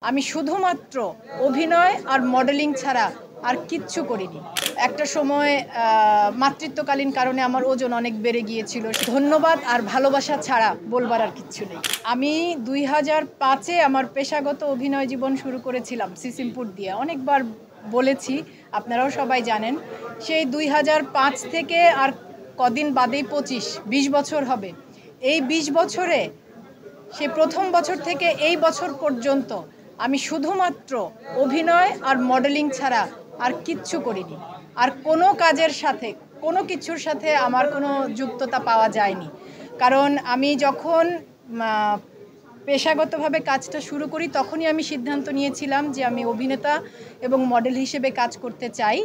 আমি শুধুমাত্র অভিনয় আর মডেলিং ছাড়া আর কিচ্ছু করিনি। একটা সময় মাতৃত্বকালীন কারণে আমার ওজন অনেক বেড়ে গিয়েছিল। ধন্যবাদ আর ভালোবাসা ছাড়া বলবার আর কিচ্ছু নেই। আমি 2005-এ আমার পেশাগত অভিনয় জীবন শুরু করেছিলাম সিসিমপুর দিয়ে। অনেকবার বলেছি, আপনারাও সবাই জানেন। সেই 2005 থেকে আর কদিন বাদেই 20 বছর হবে। এই 20 বছরে সে প্রথম বছর থেকে এই বছর পর্যন্ত আমি শুধুমাত্র অভিনয় আর মডেলিং ছাড়া আর কিচ্ছু করিনি। আর কোনো কাজের সাথে, কোনো কিছুর সাথে আমার কোনো যুক্ততা পাওয়া যায়নি। কারণ আমি যখন পেশাগতভাবে কাজটা শুরু করি তখনই আমি সিদ্ধান্ত নিয়েছিলাম যে আমি অভিনেতা এবং মডেল হিসেবে কাজ করতে চাই।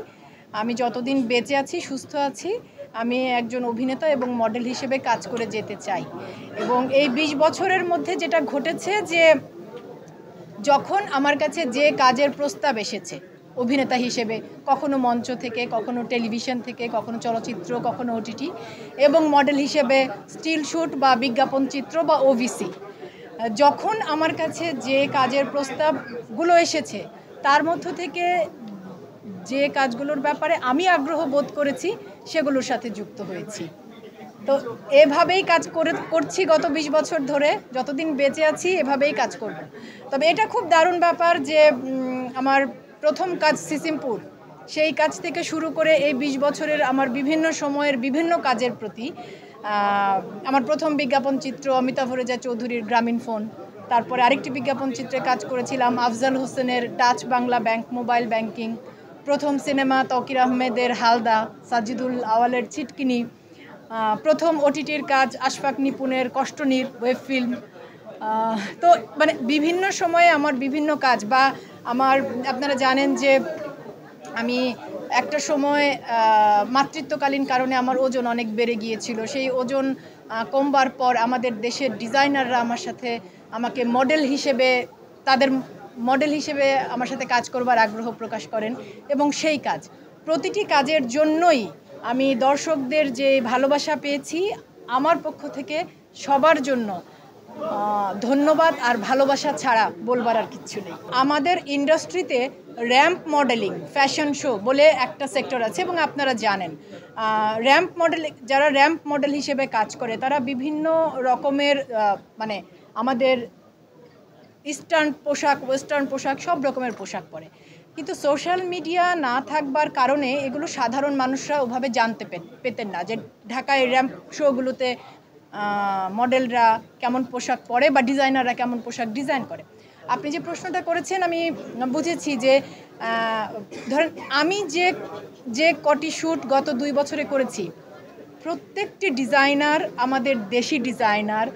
আমি যতদিন বেঁচে আছি, সুস্থ আছি, আমি একজন অভিনেতা এবং মডেল হিসেবে কাজ করে যেতে চাই। এবং এই 20 বছরের মধ্যে যেটা ঘটেছে যে যখন আমার কাছে যে কাজের প্রস্তাব এসেছে অভিনেতা হিসেবে, কখনো মঞ্চ থেকে, কখনো টেলিভিশন থেকে, কখনো চলচ্চিত্র, কখনো ওটিটি, এবং মডেল হিসেবে স্টিল শ্যুট বা বিজ্ঞাপন চিত্র বা ওভিসি, যখন আমার কাছে যে কাজের প্রস্তাবগুলো এসেছে তার মধ্য থেকে যে কাজগুলোর ব্যাপারে আমি আগ্রহ বোধ করেছি সেগুলোর সাথে যুক্ত হয়েছি। তো এভাবেই কাজ করছি গত 20 বছর ধরে। যতদিন বেঁচে আছি এভাবেই কাজ করব। তবে এটা খুব দারুণ ব্যাপার যে আমার প্রথম কাজ সিসিমপুর, সেই কাজ থেকে শুরু করে এই 20 বছরের আমার বিভিন্ন সময়ের বিভিন্ন কাজের প্রতি আমার প্রথম বিজ্ঞাপন চিত্র অমিতাভ রেজা চৌধুরীর গ্রামীণ ফোন, তারপরে আরেকটি বিজ্ঞাপন চিত্রে কাজ করেছিলাম আফজাল হোসেনের touch Bangla bank mobile banking, প্রথম সিনেমা তকির আহমেদের হালদা, সাজিদুল আওয়ালের ছিটকিনি, প্রথম ওটিটির কাজ আশফাক নিপুণের কষ্টনীর ওয়েব ফিল্ম। তো মানে বিভিন্ন সময়ে আমার বিভিন্ন কাজ, বা আমার আপনারা জানেন যে আমি একটা সময় মাতৃত্বকালীন কারণে আমার ওজন অনেক বেড়ে গিয়েছিল। সেই ওজন কমবার পর আমাদের দেশের ডিজাইনাররা আমাকে মডেল হিসেবে, তাদের মডেল হিসেবে আমার সাথে কাজ করবার আগ্রহ প্রকাশ করেন। এবং সেই কাজ, প্রতিটি কাজের জন্যই আমি দর্শকদের যে ভালোবাসা পেয়েছি, আমার পক্ষ থেকে সবার জন্য ধন্যবাদ আর ভালোবাসা ছাড়া বলবার আর কিচ্ছু নেই। আমাদের ইন্ডাস্ট্রিতে র্যাম্প মডেলিং ফ্যাশন শো বলে একটা সেক্টর আছে এবং আপনারা জানেন যারা র্যাম্প মডেল হিসেবে কাজ করে তারা বিভিন্ন রকমের মানে আমাদের ইস্টার্ন পোশাক, ওয়েস্টার্ন পোশাক, সব রকমের পোশাক পরে। কিন্তু সোশ্যাল মিডিয়া না থাকবার কারণে এগুলো সাধারণ মানুষরা ওভাবে জানতে পেতেন না যে ঢাকায় র্যাম্প শোগুলোতে মডেলরা কেমন পোশাক পরে বা ডিজাইনাররা কেমন পোশাক ডিজাইন করে। আপনি যে প্রশ্নটা করেছেন আমি বুঝেছি যে ধরেন আমি যে কটি শ্যুট গত 2 বছরে করেছি, প্রত্যেকটি ডিজাইনার আমাদের দেশি ডিজাইনার,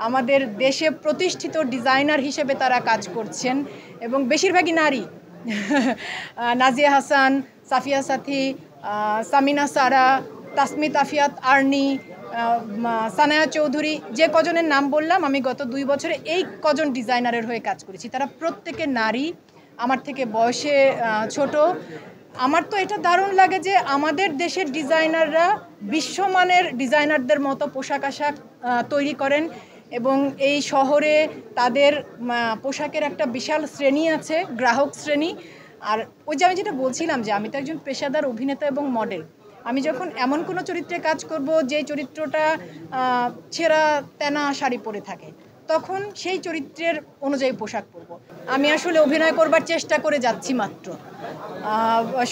আমাদের দেশে প্রতিষ্ঠিত ডিজাইনার হিসেবে তারা কাজ করছেন এবং বেশিরভাগই নারী। নাজিয়া হাসান, সাফিয়া সাথী, সামিনা সারা, তাসমিত আফিয়াত আর্নি, সানায়া চৌধুরী, যে কজনের নাম বললাম আমি গত 2 বছরে এই কজন ডিজাইনারের হয়ে কাজ করেছি। তারা প্রত্যেকে নারী, আমার থেকে বয়সে ছোট। আমার তো এটা দারুণ লাগে যে আমাদের দেশের ডিজাইনাররা বিশ্বমানের ডিজাইনারদের মতো পোশাক আশাক তৈরি করেন এবং এই শহরে তাদের পোশাকের একটা বিশাল শ্রেণী আছে, গ্রাহক শ্রেণী। আর ওই যে আমি যেটা বলছিলাম যে আমি তো একজন পেশাদার অভিনেতা এবং মডেল। আমি যখন এমন কোনো চরিত্রে কাজ করব যে চরিত্রটা ছেঁড়া তেনা শাড়ি পরে থাকে, তখন সেই চরিত্রের অনুযায়ী পোশাক পরব। আমি আসলে অভিনয় করবার চেষ্টা করে যাচ্ছি মাত্র।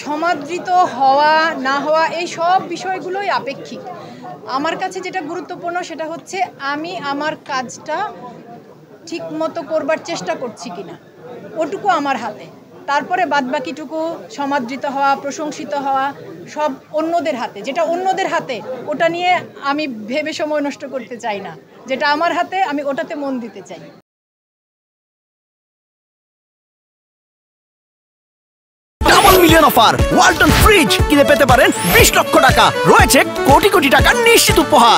সমাদৃত হওয়া না হওয়া এই সব বিষয়গুলোই আপেক্ষিক। আমার কাছে যেটা গুরুত্বপূর্ণ সেটা হচ্ছে আমি আমার কাজটা ঠিক মতো করবার চেষ্টা করছি কিনা, ওটুকু আমার হাতে। তারপরে বাদবাকিটুকু সমাদৃত হওয়া, প্রশংসিত হওয়া সব অন্যদের হাতে। যেটা অন্যদের হাতে ওটা নিয়ে আমি ভেবে সময় নষ্ট করতে চাই না, যেটা আমার হাতে আমি ওটাতে মন দিতে চাই। Double million offer Walton fridge কিনে পেতে পারেন 20 লক্ষ টাকা, রয়েছে কোটি কোটি টাকার নিশ্চিত উপহার।